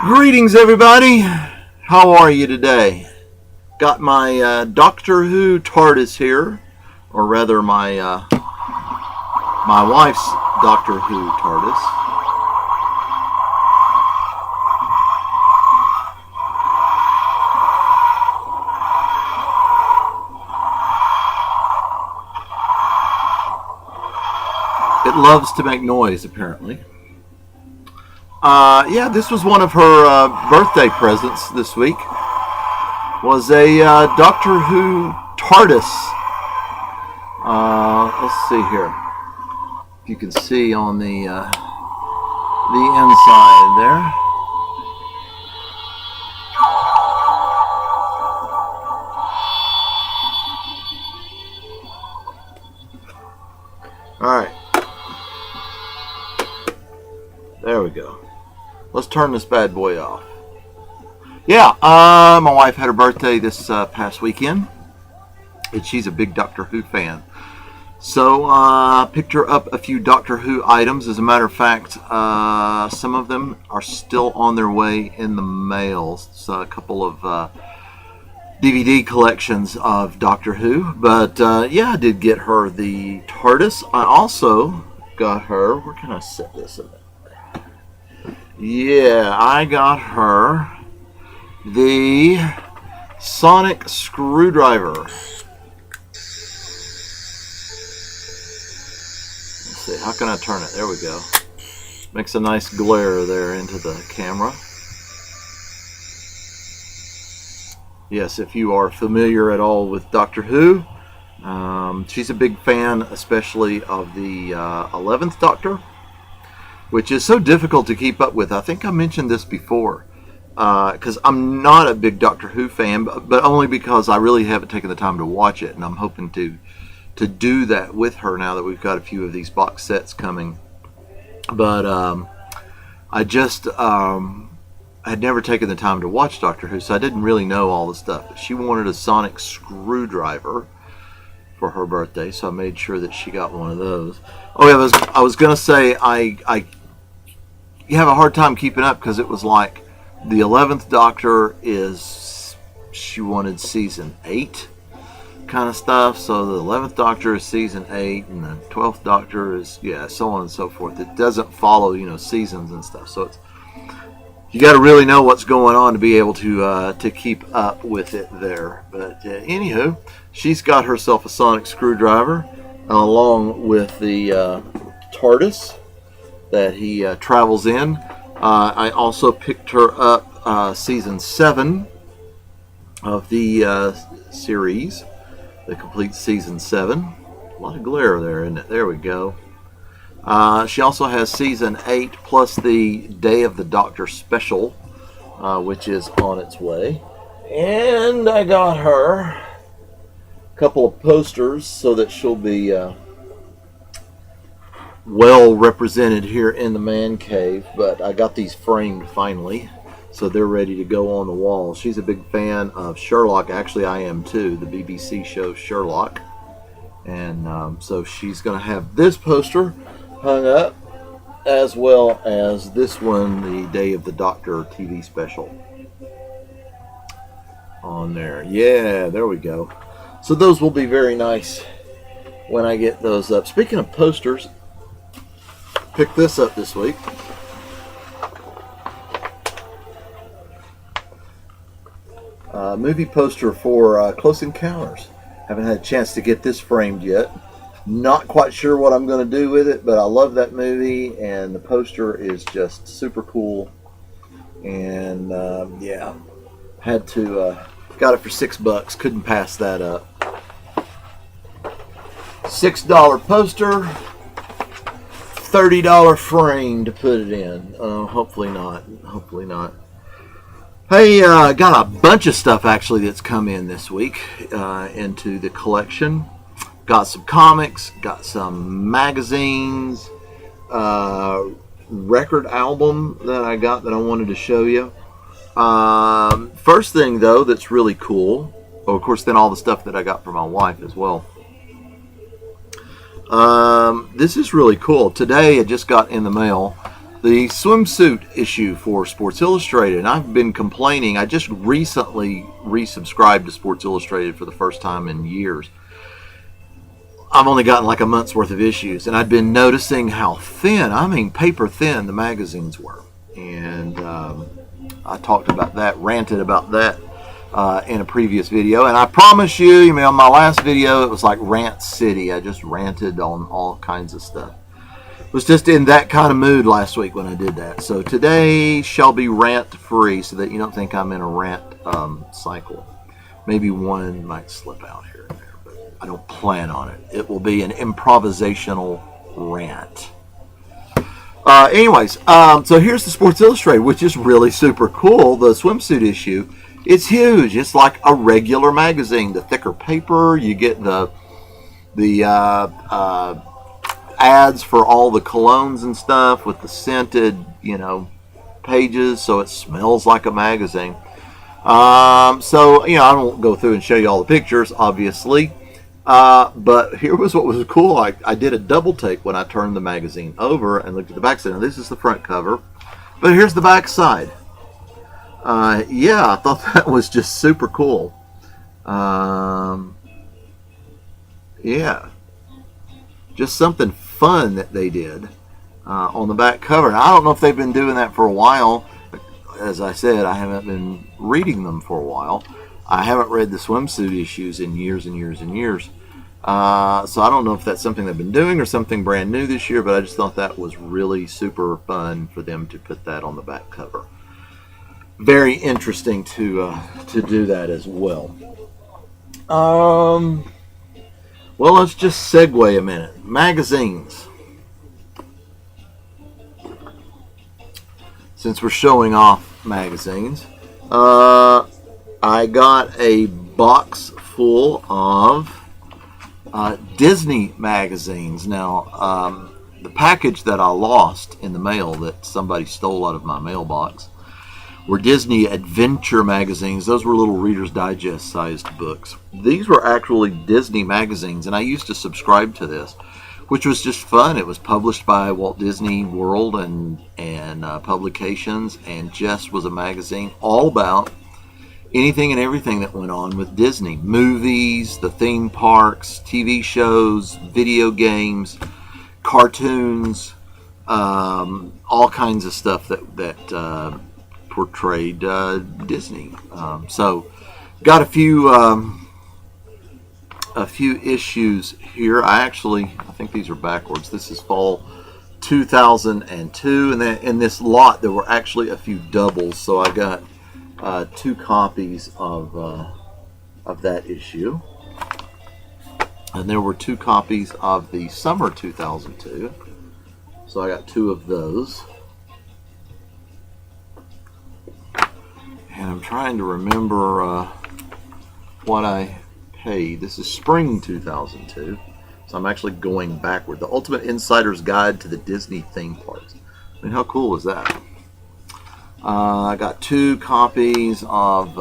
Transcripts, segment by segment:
Greetings, everybody. How are you today? Got my Doctor Who TARDIS here, or rather my wife's Doctor Who TARDIS. It loves to make noise, apparently. Yeah, this was one of her birthday presents this week. Was a Doctor Who TARDIS. Let's see here. If you can see on the inside there. All right. There we go. Let's turn this bad boy off. Yeah, my wife had her birthday this past weekend, and she's a big Doctor Who fan. So picked her up a few Doctor Who items. As a matter of fact, some of them are still on their way in the mail. So a couple of DVD collections of Doctor Who. But yeah, I did get her the TARDIS. I also got her, where can I set this in? Yeah, I got her the sonic screwdriver. Let's see, how can I turn it? There we go. Makes a nice glare there into the camera. Yes, if you are familiar at all with Doctor Who, she's a big fan, especially of the 11th Doctor, which is so difficult to keep up with. I think I mentioned this before, because I'm not a big Doctor Who fan, but only because I really haven't taken the time to watch it, and I'm hoping to do that with her now that we've got a few of these box sets coming. But I just had never taken the time to watch Doctor Who, so I didn't really know all the stuff. But she wanted a sonic screwdriver for her birthday, so I made sure that she got one of those. Oh yeah, I was gonna say you have a hard time keeping up because it was like the 11th Doctor she wanted season 8 kind of stuff, so the 11th Doctor is season 8 and the 12th Doctor is, yeah, so on and so forth. It doesn't follow, seasons and stuff, so you got to really know what's going on to be able to keep up with it there. But anywho, she's got herself a sonic screwdriver along with the TARDIS that he travels in. I also picked her up season 7 of the series, the complete season 7. A lot of glare there, isn't it? There we go. She also has season 8 plus the Day of the Doctor special, which is on its way. And I got her a couple of posters so that she'll be well represented here in the man cave. But I got these framed finally, so they're ready to go on the wall. She's a big fan of Sherlock. Actually, I am too, the BBC show Sherlock. And so she's going to have this poster hung up, as well as this one, the Day of the Doctor TV special on there. Yeah, there we go. So those will be very nice when I get those up. Speaking of posters, picked this up this week. Movie poster for Close Encounters. Haven't had a chance to get this framed yet. Not quite sure what I'm going to do with it, but I love that movie, and the poster is just super cool. And yeah, had to got it for $6. Couldn't pass that up. $6 poster, $30 frame to put it in. Hopefully not. Hopefully not. Hey, got a bunch of stuff actually that's come in this week into the collection. Got some comics, got some magazines, record album that I got that I wanted to show you. First thing though that's really cool, of course then all the stuff that I got for my wife as well. This is really cool. Today it just got in the mail the swimsuit issue for Sports Illustrated. And I've been complaining. I just recently resubscribed to Sports Illustrated for the first time in years. I've only gotten like a month's worth of issues, and I'd been noticing how thin, I mean paper thin, the magazines were. And I talked about that, ranted about that in a previous video. And I promise you, on my last video, it was like Rant City. I just ranted on all kinds of stuff. Was just in that kind of mood last week when I did that. So today shall be rant free, so that you don't think I'm in a rant cycle. Maybe one might slip out here and there, but I don't plan on it. It will be an improvisational rant. So here's the Sports Illustrated, which is really super cool. The swimsuit issue, it's huge. It's like a regular magazine. The thicker paper, you get the ads for all the colognes and stuff with the scented, pages, so it smells like a magazine. I won't go through and show you all the pictures, obviously. But here was what was cool. I did a double take when I turned the magazine over and looked at the back side. Now, this is the front cover, but here's the back side. I thought that was just super cool. Just something fun that they did on the back cover. And I don't know if they've been doing that for a while. As I said, I haven't been reading them for a while. I haven't read the swimsuit issues in years and years and years. So I don't know if that's something they've been doing or something brand new this year, but I just thought that was really super fun for them to put that on the back cover. Very interesting to do that as well. Well, let's just segue a minute. Magazines. Since we're showing off magazines, I got a box full of Disney magazines. Now, the package that I lost in the mail that somebody stole out of my mailbox were Disney Adventure magazines. Those were little Reader's Digest sized books. These were actually Disney magazines, and I used to subscribe to this, which was just fun. It was published by Walt Disney World and Publications, and just was a magazine all about anything and everything that went on with Disney. Movies, the theme parks, TV shows, video games, cartoons, all kinds of stuff that portrayed Disney. So got a few issues here. I think these are backwards. This is fall 2002, and then in this lot there were actually a few doubles, so I got 2 copies of that issue, and there were 2 copies of the summer 2002, so I got 2 of those. And I'm trying to remember what I paid. This is spring 2002, so I'm actually going backward. The Ultimate Insider's Guide to the Disney Theme Parks. I mean, how cool is that? I got 2 copies of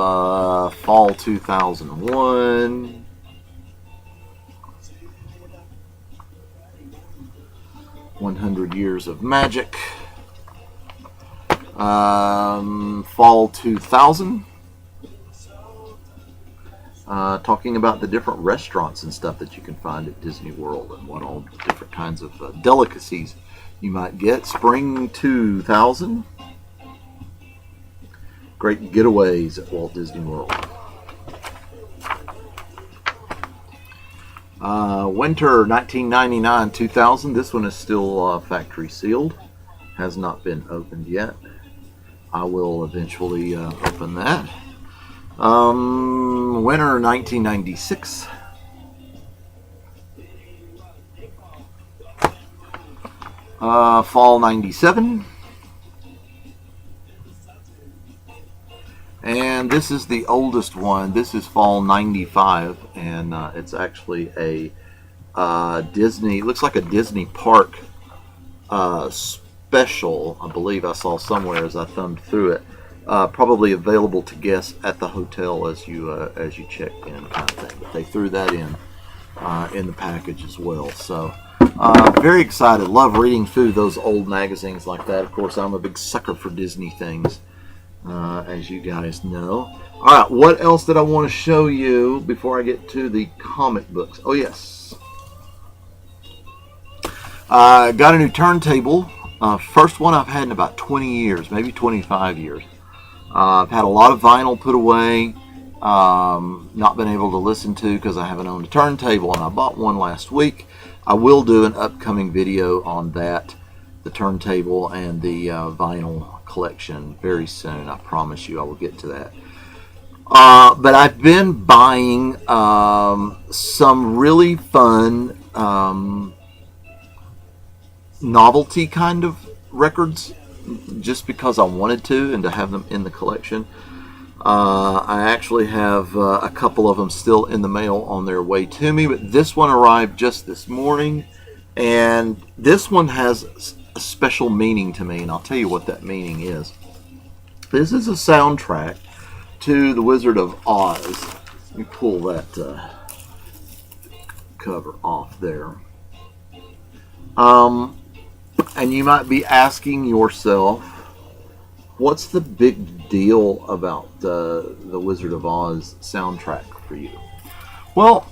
fall 2001. "100 Years of Magic." Fall 2000. Talking about the different restaurants and stuff that you can find at Disney World and what all different kinds of delicacies you might get. Spring 2000. Great getaways at Walt Disney World. Winter 1999-2000. This one is still factory sealed. Has not been opened yet. I will eventually open that. Winter 1996. Fall 97. And this is the oldest one. This is fall 95, and it's actually a Disney, looks like a Disney park special, I believe I saw somewhere as I thumbed through it. Probably available to guests at the hotel as you check in, kind of thing. But they threw that in the package as well. So Very excited. Love reading through those old magazines like that. Of course, I'm a big sucker for Disney things, as you guys know. All right, what else did I want to show you before I get to the comic books? Oh, yes. Got a new turntable. First one I've had in about 20 years, maybe 25 years. I've had a lot of vinyl put away, not been able to listen to because I haven't owned a turntable, and I bought one last week. I will do an upcoming video on that, the turntable and the vinyl collection, very soon. I promise you I will get to that. But I've been buying some really fun novelty kind of records just because I wanted to and to have them in the collection. I actually have a couple of them still in the mail on their way to me, but this one arrived just this morning, and this one has a special meaning to me, and I'll tell you what that meaning is. This is a soundtrack to The Wizard of Oz. Let me pull that cover off there. And you might be asking yourself, what's the big deal about the Wizard of Oz soundtrack for you? Well,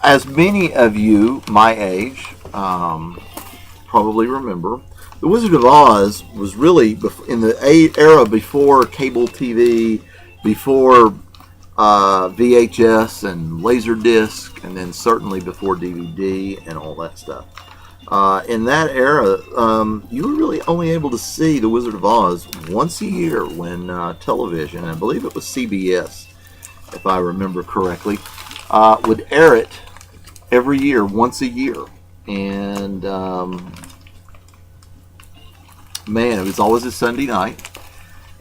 as many of you my age probably remember, the Wizard of Oz was really in the era before cable TV, before VHS and Laserdisc, and then certainly before DVD and all that stuff. In that era, you were really only able to see The Wizard of Oz once a year when television, I believe it was CBS, if I remember correctly, would air it every year, once a year. And, man, it was always a Sunday night.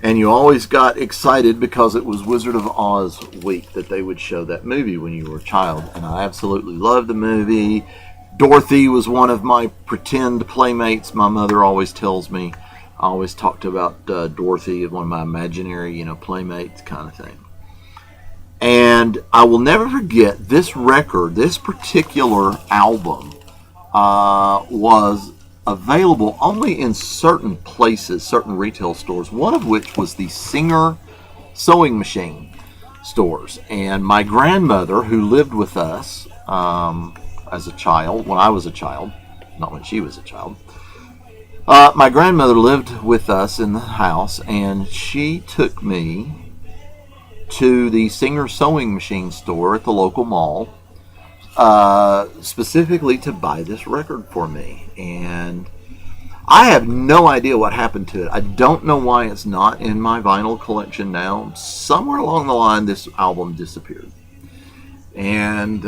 And you always got excited because it was Wizard of Oz week that they would show that movie when you were a child. And I absolutely loved the movie. Dorothy was one of my pretend playmates. My mother always tells me. I always talked about Dorothy as one of my imaginary, playmates kind of thing. And I will never forget this record, this particular album was available only in certain places, certain retail stores, one of which was the Singer sewing machine stores. And my grandmother, who lived with us as a child, when I was a child, not when she was a child, my grandmother lived with us in the house, and she took me to the Singer sewing machine store at the local mall, specifically to buy this record for me. And I have no idea what happened to it. I don't know why it's not in my vinyl collection now. Somewhere along the line, this album disappeared. And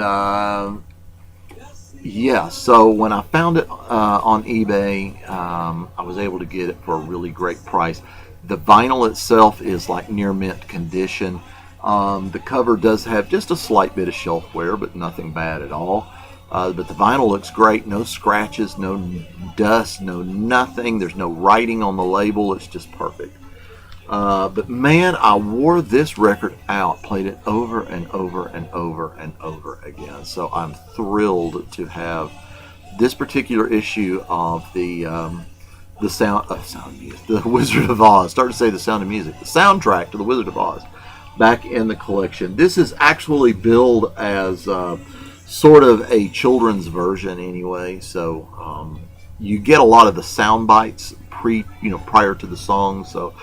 yeah, so when I found it on eBay, I was able to get it for a really great price. The vinyl itself is like near mint condition. The cover does have just a slight bit of shelf wear, but nothing bad at all. But the vinyl looks great. No scratches, no dust, no nothing. There's no writing on the label. It's just perfect. But man, I wore this record out, played it over and over and over and over again. So I'm thrilled to have this particular issue of the Sound of Music, the Wizard of Oz. Start to say The Sound of Music, the soundtrack to the Wizard of Oz, back in the collection. This is actually billed as sort of a children's version anyway. So you get a lot of the sound bites prior to the song. So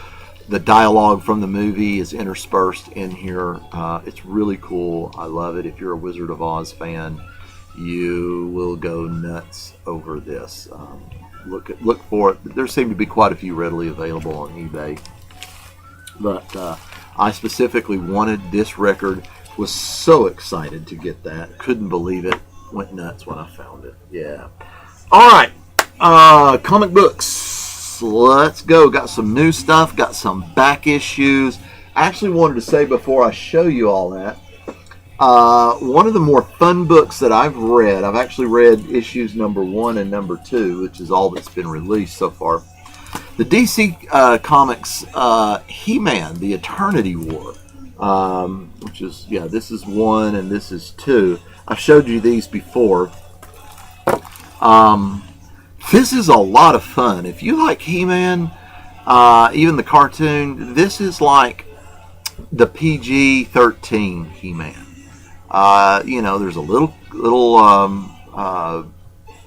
the dialogue from the movie is interspersed in here. It's really cool. I love it. If you're a Wizard of Oz fan, you will go nuts over this. Look for it. There seem to be quite a few readily available on eBay. But I specifically wanted this record. Was so excited to get that. Couldn't believe it. Went nuts when I found it. Yeah. All right. Comic books. Let's go. Got some new stuff. Got some back issues. I actually wanted to say before I show you all that, one of the more fun books that I've read, I've actually read issues number 1 and number 2, which is all that's been released so far. The DC Comics He-Man, The Eternity War, which is, this is 1 and this is 2. I've showed you these before. This is a lot of fun. If you like He-Man, even the cartoon, this is like the PG-13 He-Man. There's a little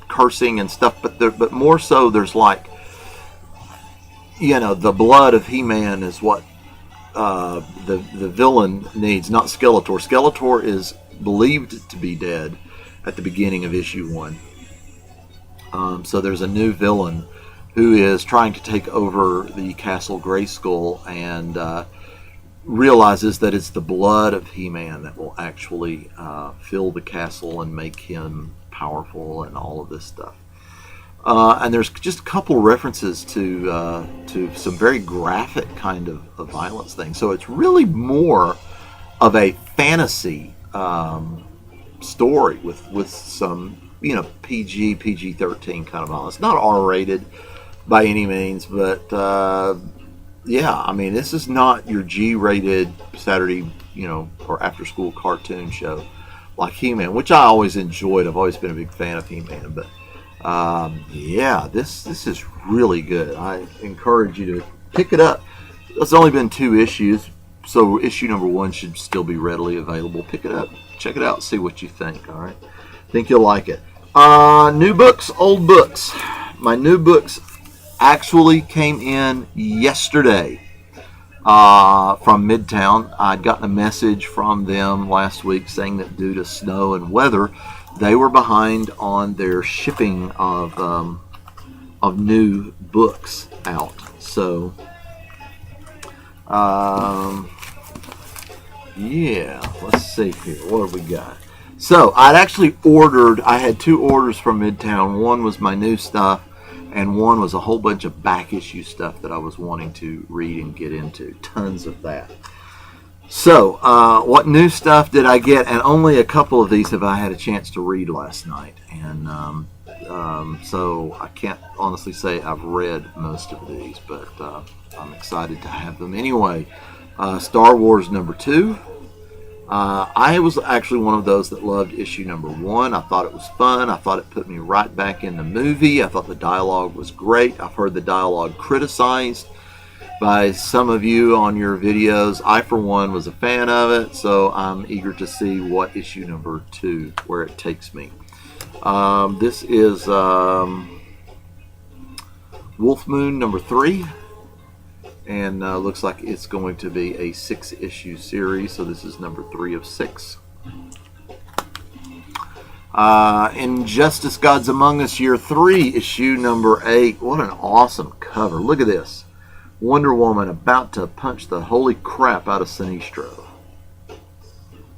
cursing and stuff, but more so there's like, the blood of He-Man is what the villain needs, not Skeletor. Skeletor is believed to be dead at the beginning of issue 1. So there's a new villain who is trying to take over the Castle Grayskull and realizes that it's the blood of He-Man that will actually fill the castle and make him powerful and all of this stuff. And there's just a couple references to some very graphic kind of violence things. So it's really more of a fantasy story with some PG-13 kind of violence. Not R-rated by any means, but this is not your G-rated Saturday or after-school cartoon show like He-Man, which I always enjoyed. I've always been a big fan of He-Man, but this is really good. I encourage you to pick it up. It's only been 2 issues, so issue number 1 should still be readily available. Pick it up, check it out, see what you think. All right, think you'll like it. New books, old books. My new books actually came in yesterday from Midtown. I'd gotten a message from them last week saying that due to snow and weather, they were behind on their shipping of new books out. So, let's see here. What have we got? So, I had 2 orders from Midtown. One was my new stuff, and one was a whole bunch of back issue stuff that I was wanting to read and get into. Tons of that. So, what new stuff did I get? And only a couple of these have I had a chance to read last night. And so I can't honestly say I've read most of these, but I'm excited to have them anyway. Star Wars number 2. I was actually one of those that loved issue number 1. I thought it was fun. I thought it put me right back in the movie. I thought the dialogue was great. I've heard the dialogue criticized by some of you on your videos. I, for one, was a fan of it, so I'm eager to see what issue number 2, where it takes me. This is Wolf Moon number 3, and looks like it's going to be a 6-issue series, so this is number 3 of 6. Injustice Gods Among Us Year 3, issue number 8. What an awesome cover. Look at this. Wonder Woman about to punch the holy crap out of Sinestro.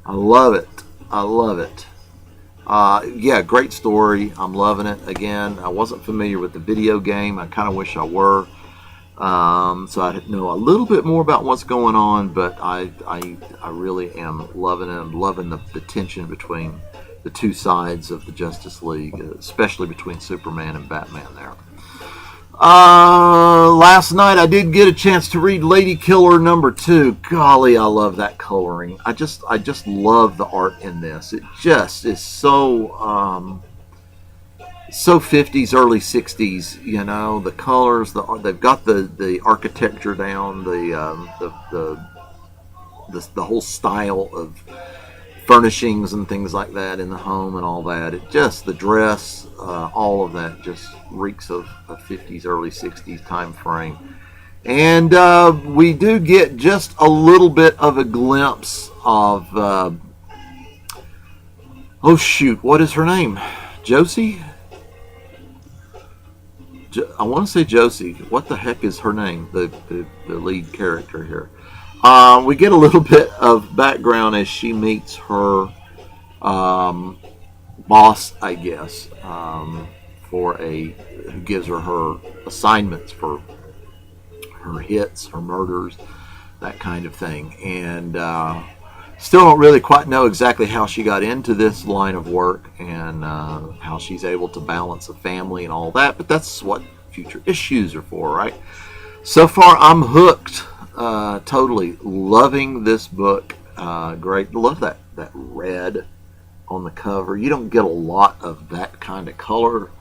I love it. I love it. Great story. I'm loving it. Again, I wasn't familiar with the video game. I kind of wish I were. So I know a little bit more about what's going on, but I really am loving it. I'm loving the tension between the two sides of the Justice League, especially between Superman and Batman there. Last night I did get a chance to read Lady Killer number 2. Golly, I love that coloring. I just love the art in this. It just is so 50s, early 60s. The colors, they've got the architecture down, the whole style of furnishings and things like that in the home and all that. It just, the dress, all of that just reeks of a 50s, early 60s time frame. And we do get just a little bit of a glimpse of, what is her name? Josie? I want to say Josie. What the heck is her name? The lead character here. We get a little bit of background as she meets her boss, I guess, who gives her assignments for her hits, her murders, that kind of thing. And still don't really quite know exactly how she got into this line of work and how she's able to balance a family and all that. But that's what future issues are for, right? So far, I'm hooked. Totally loving this book. Great. Love that red on the cover. You don't get a lot of that kind of color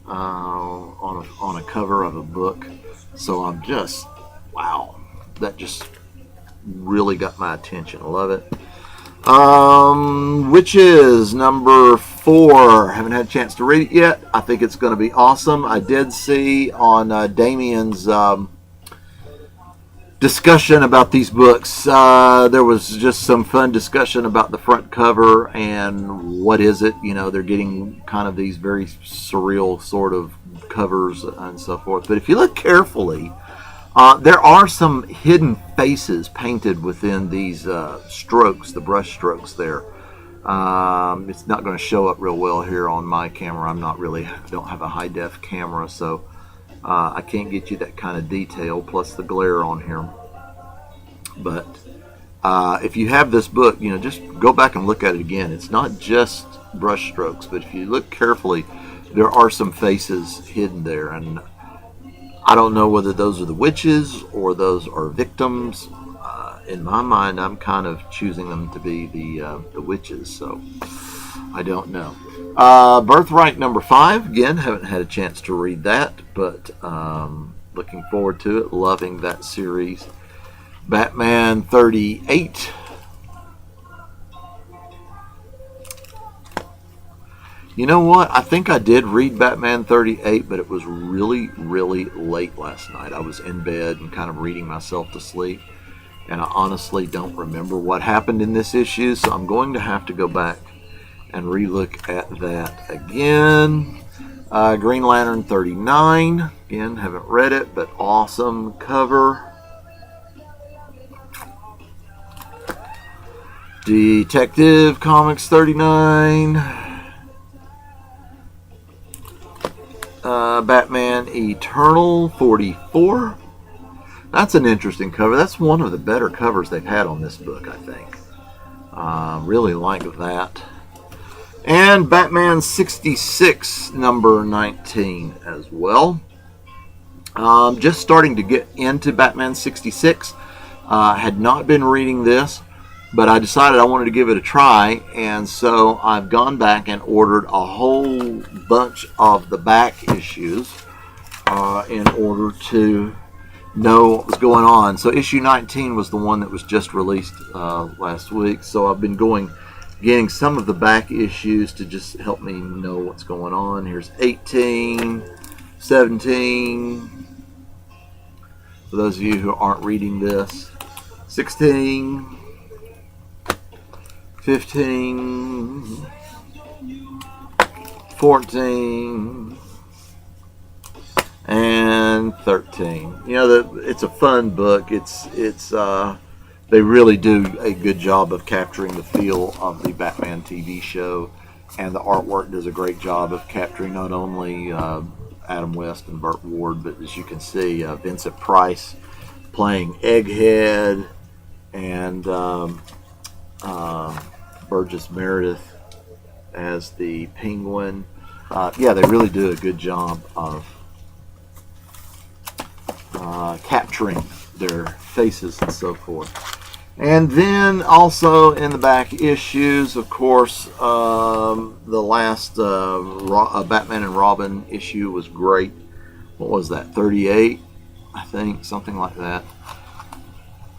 on a cover of a book. So I'm just, wow, that just really got my attention. I love it. Which is number 4. Haven't had a chance to read it yet. I think it's going to be awesome. I did see on Damien's discussion about these books. There was just some fun discussion about the front cover and what is it. You know, they're getting kind of these very surreal sort of covers and so forth. But if you look carefully, there are some hidden faces painted within these strokes, the brush strokes there. It's not going to show up real well here on my camera. I don't have a high def camera, so I can't get you that kind of detail, plus the glare on here. But if you have this book, you know, just go back and look at it again. It's not just brush strokes, but if you look carefully, there are some faces hidden there, and I don't know whether those are the witches or those are victims. In my mind, I'm kind of choosing them to be the witches, so I don't know. Birthright number 5. Again, haven't had a chance to read that, but looking forward to it. Loving that series. Batman 38. You know what? I think I did read Batman 38, but it was really, really late last night. I was in bed and kind of reading myself to sleep, and I honestly don't remember what happened in this issue, so I'm going to have to go back and relook at that again. Green Lantern 39. Again, haven't read it, but awesome cover. Detective Comics 39. Batman Eternal 44. That's an interesting cover. That's one of the better covers they've had on this book, I think. Really like that. And Batman 66, number 19 as well. Just starting to get into Batman 66. Had not been reading this, but I decided I wanted to give it a try, and so I've gone back and ordered a whole bunch of the back issues in order to know what was going on. So issue 19 was the one that was just released last week, so I've been getting some of the back issues to just help me know what's going on. Here's 18, 17, for those of you who aren't reading this, 16, 15, 14, and 13. You know, it's a fun book. They really do a good job of capturing the feel of the Batman TV show, and the artwork does a great job of capturing not only Adam West and Burt Ward, but as you can see, Vincent Price playing Egghead, and Burgess Meredith as the Penguin. Yeah, they really do a good job of capturing their faces and so forth. And then also in the back issues, of course, the last Batman and Robin issue was great. What was that, 38? I think, something like that.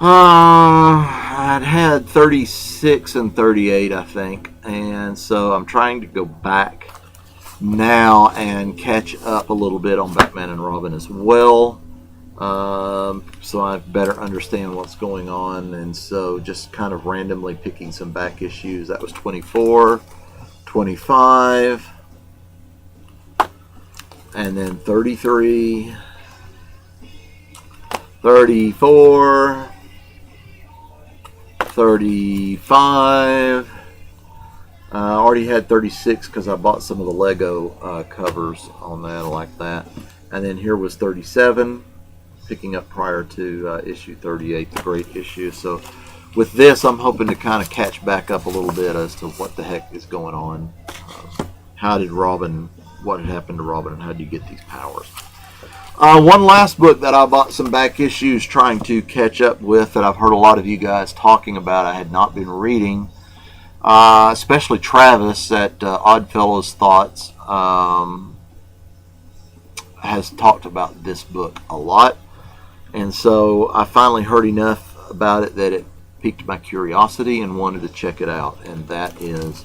I'd had 36 and 38, I think, and so I'm trying to go back now and catch up a little bit on Batman and Robin as well, so I better understand what's going on. And so just kind of randomly picking some back issues. That was 24, 25, and then 33, 34, 35. I already had 36 because I bought some of the Lego covers on that. I like that. And then here was 37, picking up prior to issue 38, the great issue. So with this, I'm hoping to kind of catch back up a little bit as to what the heck is going on. What had happened to Robin, and how did you get these powers? One last book that I bought some back issues trying to catch up with, that I've heard a lot of you guys talking about, I had not been reading, especially Travis at Oddfellows Thoughts. has talked about this book a lot, and so I finally heard enough about it that it piqued my curiosity and wanted to check it out, and that is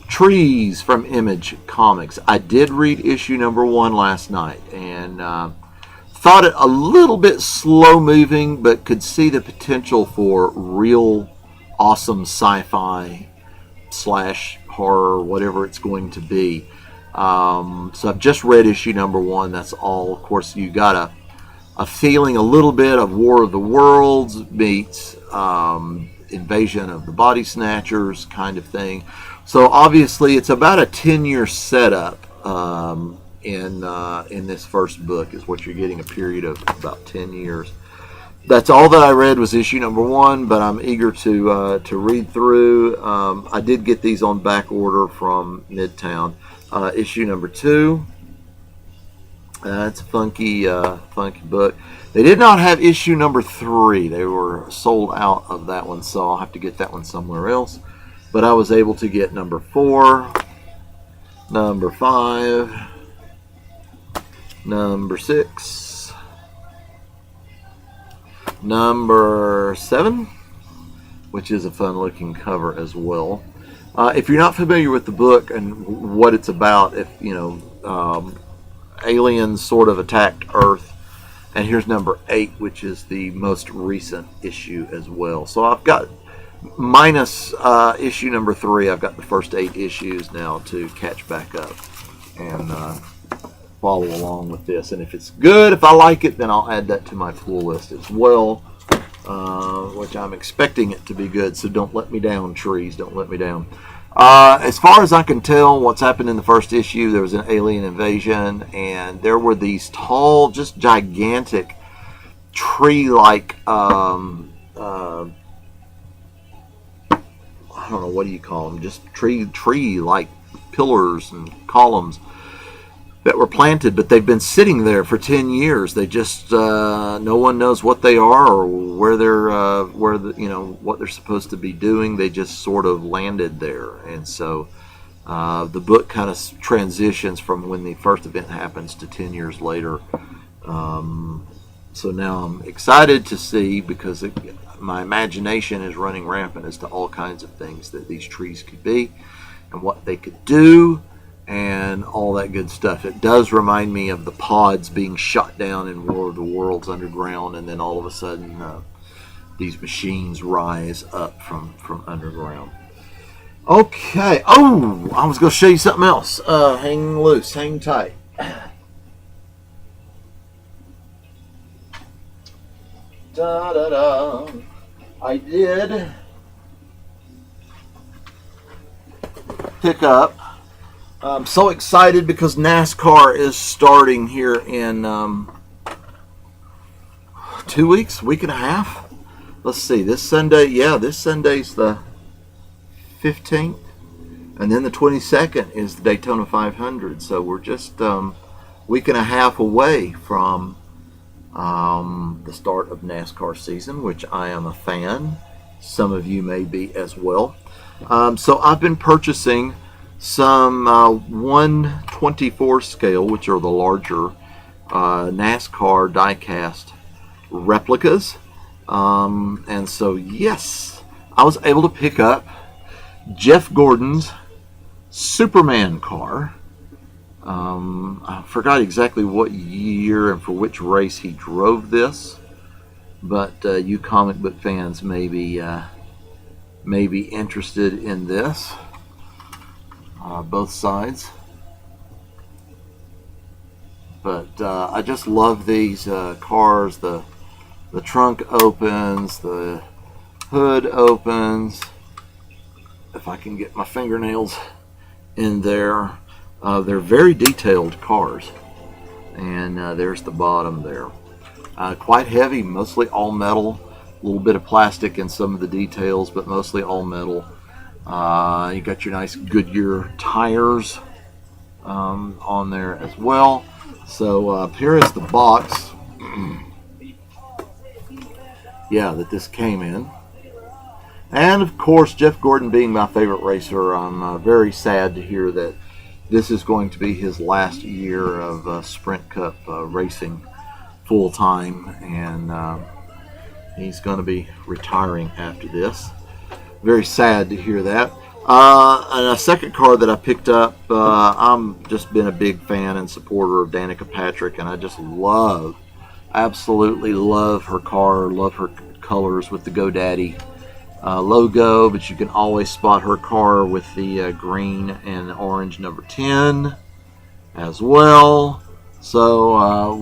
Trees from Image Comics. I did read issue number 1 last night, and thought it a little bit slow moving, but could see the potential for real awesome sci-fi slash horror, whatever it's going to be. So I've just read issue number 1. That's all. Of course, you got a feeling a little bit of War of the Worlds meets Invasion of the Body Snatchers kind of thing. So obviously, it's about a 10-year setup in this first book. Is what you're getting, a period of about 10 years. That's all that I read was issue number 1, but I'm eager to read through. I did get these on back order from Midtown. Issue number 2. It's a funky book. They did not have issue number 3. They were sold out of that one, so I'll have to get that one somewhere else. But I was able to get number 4, number 5, number 6, number 7, which is a fun looking cover as well. If you're not familiar with the book and what it's about, if aliens sort of attacked Earth, and here's number 8, which is the most recent issue as well. So I've got, minus issue number 3, I've got the first 8 issues now to catch back up and follow along with this. And if it's good, if I like it, then I'll add that to my pull list as well, which I'm expecting it to be good. So don't let me down, Trees. Don't let me down. As far as I can tell, what's happened in the first issue, there was an alien invasion, and there were these tall, just gigantic, tree-like, I don't know, what do you call them, just tree-like pillars and columns that were planted, but they've been sitting there for 10 years. They just, no one knows what they are or what they're supposed to be doing. They just sort of landed there. And so the book kind of transitions from when the first event happens to 10 years later. So now I'm excited to see, because my imagination is running rampant as to all kinds of things that these trees could be and what they could do and all that good stuff. It does remind me of the pods being shot down in War of the Worlds underground, and then all of a sudden these machines rise up from underground. Okay. Oh, I was going to show you something else. Hang loose. Hang tight. Da-da-da. I did pick up. I'm so excited because NASCAR is starting here in 2 weeks, week and a half. Let's see, this Sunday, this Sunday's the 15th, and then the 22nd is the Daytona 500. So we're just week and a half away from the start of NASCAR season, which I am a fan. Some of you may be as well. So I've been purchasing some 1/24 scale, which are the larger NASCAR Diecast replicas. And so, yes, I was able to pick up Jeff Gordon's Superman car. I forgot exactly what year and for which race he drove this, but you comic book fans may be interested in this. Both sides. But I just love these cars. The trunk opens, the hood opens. If I can get my fingernails in there. They're very detailed cars. And there's the bottom there. Quite heavy, mostly all metal. A little bit of plastic in some of the details, but mostly all metal. You got your nice Goodyear tires on there as well. So here is the box that this came in. And of course, Jeff Gordon being my favorite racer, I'm very sad to hear that this is going to be his last year of Sprint Cup racing full time, and he's going to be retiring after this. Very sad to hear that. And a second car that I picked up, I'm just been a big fan and supporter of Danica Patrick, and I just absolutely love her car, love her colors with the GoDaddy logo, but you can always spot her car with the green and orange number 10 as well. So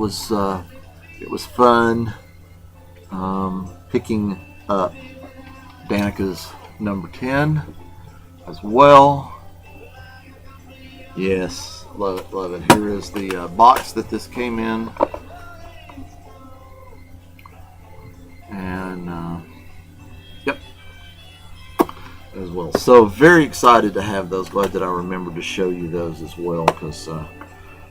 it was fun picking up Danica's number 10 as well. Yes, love it, love it. Here is the box that this came in. And, yep, as well. So very excited to have those. Glad that I remembered to show you those as well, because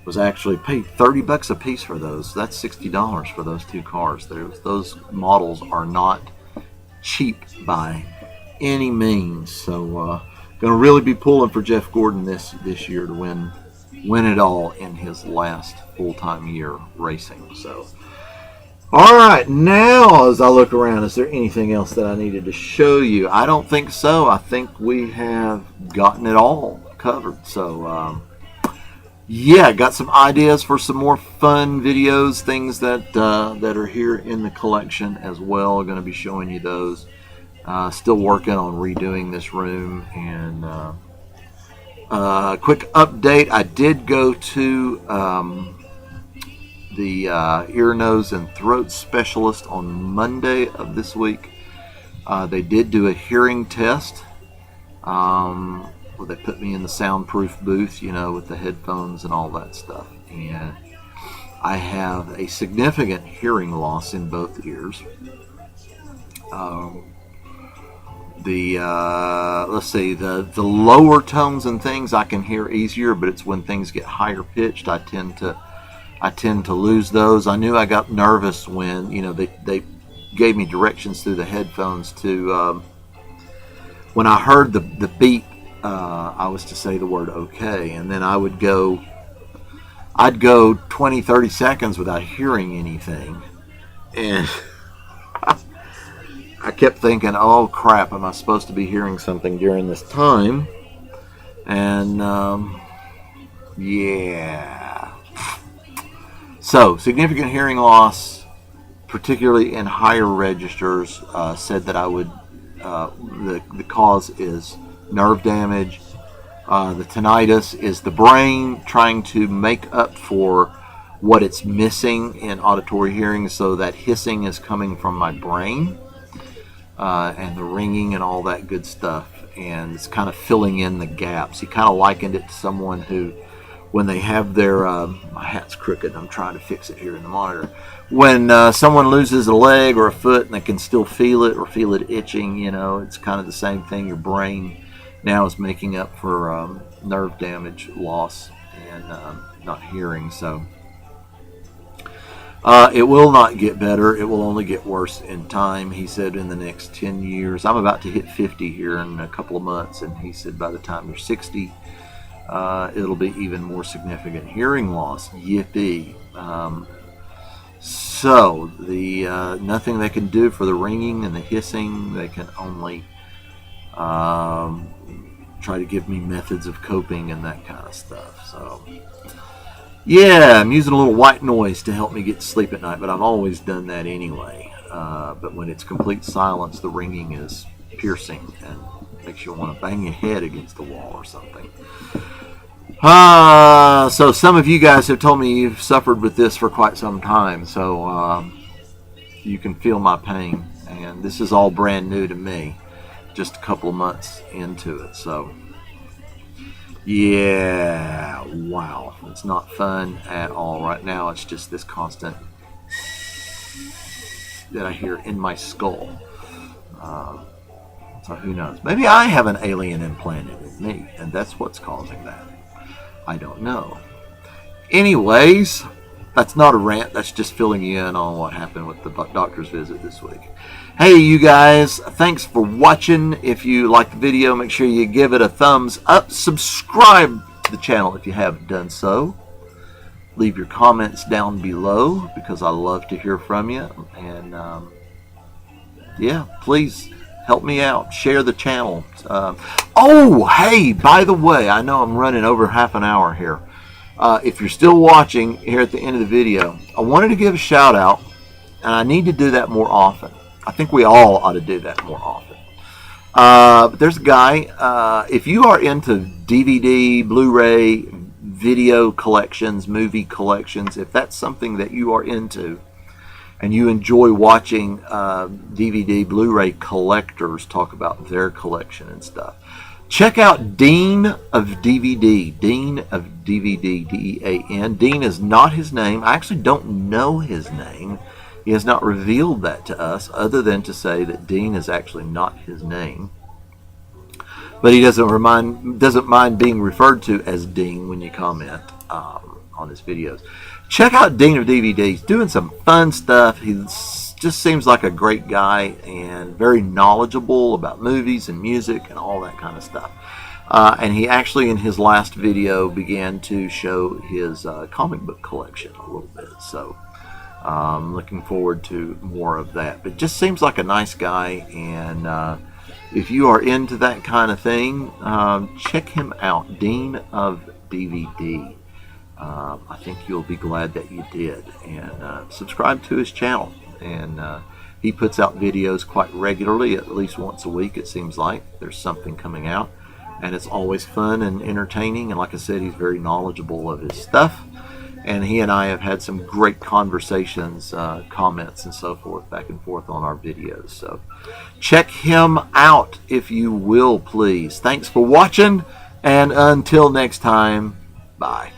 was actually paid $30 a piece for those. That's $60 for those two cars. Those models are not cheap by any means. So going to really be pulling for Jeff Gordon this year to win it all in his last full-time year racing. So, all right, now as I look around, is there anything else that I needed to show you? I don't think so. I think we have gotten it all covered. So, yeah, got some ideas for some more fun videos, things that are here in the collection as well. Going to be showing you those. Still working on redoing this room. And quick update, I did go to the ear, nose, and throat specialist on Monday of this week. They did do a hearing test. Where they put me in the soundproof booth, with the headphones and all that stuff. And I have a significant hearing loss in both ears. Let's see, the lower tones and things I can hear easier, but it's when things get higher pitched I tend to lose those. I knew I got nervous when they gave me directions through the headphones to when I heard the beep, I was to say the word okay, and then I'd go 20-30 seconds without hearing anything, and I kept thinking, oh crap, am I supposed to be hearing something during this time? And yeah, so significant hearing loss, particularly in higher registers. Said that I would the cause is nerve damage. The tinnitus is the brain trying to make up for what it's missing in auditory hearing, so that hissing is coming from my brain, and the ringing and all that good stuff, and it's kind of filling in the gaps. He kind of likened it to someone who, when they have their my hat's crooked, I'm trying to fix it here in the monitor. When someone loses a leg or a foot and they can still feel it or feel it itching, it's kind of the same thing. Your brain now is making up for nerve damage, loss, and not hearing. So it will not get better. It will only get worse in time. He said in the next 10 years. I'm about to hit 50 here in a couple of months, and he said by the time you're 60, it'll be even more significant hearing loss. Yippee. So the nothing they can do for the ringing and the hissing. They can only try to give me methods of coping and that kind of stuff. So yeah, I'm using a little white noise to help me get to sleep at night, but I've always done that anyway. But when it's complete silence, the ringing is piercing and makes you want to bang your head against the wall or something. So some of you guys have told me you've suffered with this for quite some time, so you can feel my pain, and this is all brand new to me, just a couple of months into it. So yeah, wow, it's not fun at all right now. It's just this constant that I hear in my skull. So who knows? Maybe I have an alien implanted in me, and that's what's causing that. I don't know. Anyways, that's not a rant. That's just filling you in on what happened with the doctor's visit this week. Hey, you guys, thanks for watching. If you like the video, make sure you give it a thumbs up. Subscribe the channel if you haven't done so. Leave your comments down below because I love to hear from you. And yeah, please help me out. Share the channel. Oh, hey, by the way, I know I'm running over half an hour here. If you're still watching here at the end of the video, I wanted to give a shout out, and I need to do that more often. I think we all ought to do that more often. But there's a guy, if you are into DVD, Blu-ray, video collections, movie collections, if that's something that you are into, and you enjoy watching DVD, Blu-ray collectors talk about their collection and stuff, check out Dean of DVD. Dean of DVD, D-E-A-N. Dean is not his name. I actually don't know his name. He has not revealed that to us, other than to say that Dean is actually not his name. But he doesn't mind being referred to as Dean when you comment on his videos. Check out Dean of DVD. He's doing some fun stuff. He just seems like a great guy and very knowledgeable about movies and music and all that kind of stuff. And he actually, in his last video, began to show his comic book collection a little bit. So I'm looking forward to more of that. But just seems like a nice guy, and if you are into that kind of thing, check him out, Dean of DVD. I think you'll be glad that you did. And subscribe to his channel. And he puts out videos quite regularly, at least once a week it seems like. There's something coming out. And it's always fun and entertaining. And like I said, he's very knowledgeable of his stuff. And he and I have had some great conversations, comments and so forth, back and forth on our videos. So check him out if you will, please. Thanks for watching, and until next time, bye.